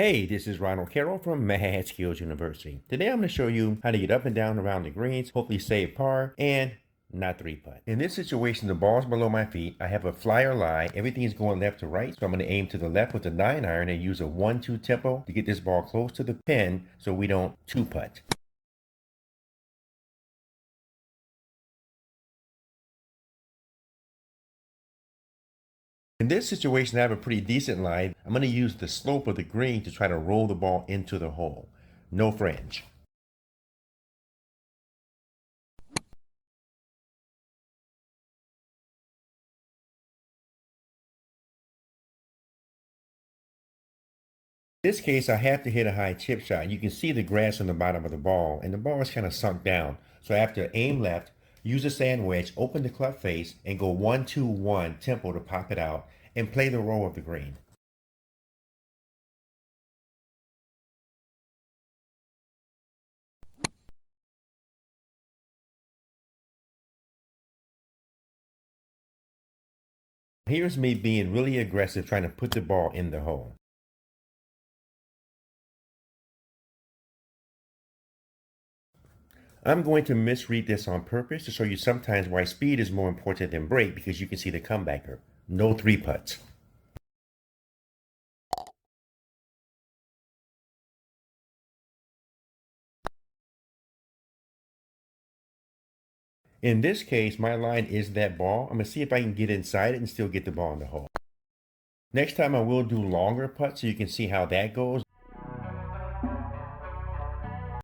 Hey, this is Ronald Carroll from Mad Skills University. Today I'm going to show you how to get up and down around the greens, hopefully save par, and not three putt. In this situation, the ball's below my feet. I have a flyer lie. Everything is going left to right, so I'm going to aim to the left with the 9-iron and use a 1-2 tempo to get this ball close to the pin so we don't two putt. In this situation, I have a pretty decent lie. I'm going to use the slope of the green to try to roll the ball into the hole. No fringe. In this case, I have to hit a high chip shot. You can see the grass on the bottom of the ball, and the ball is kind of sunk down. So I have to aim left, use a sand wedge, open the club face, and go 1-2-1 tempo to pop it out, and play the roll of the green. Here's me being really aggressive, trying to put the ball in the hole. I'm going to misread this on purpose to show you sometimes why speed is more important than break, because you can see the comebacker. No three putts. In this case, my line is that ball. I'm going to see if I can get inside it and still get the ball in the hole. Next time I will do longer putts so you can see how that goes.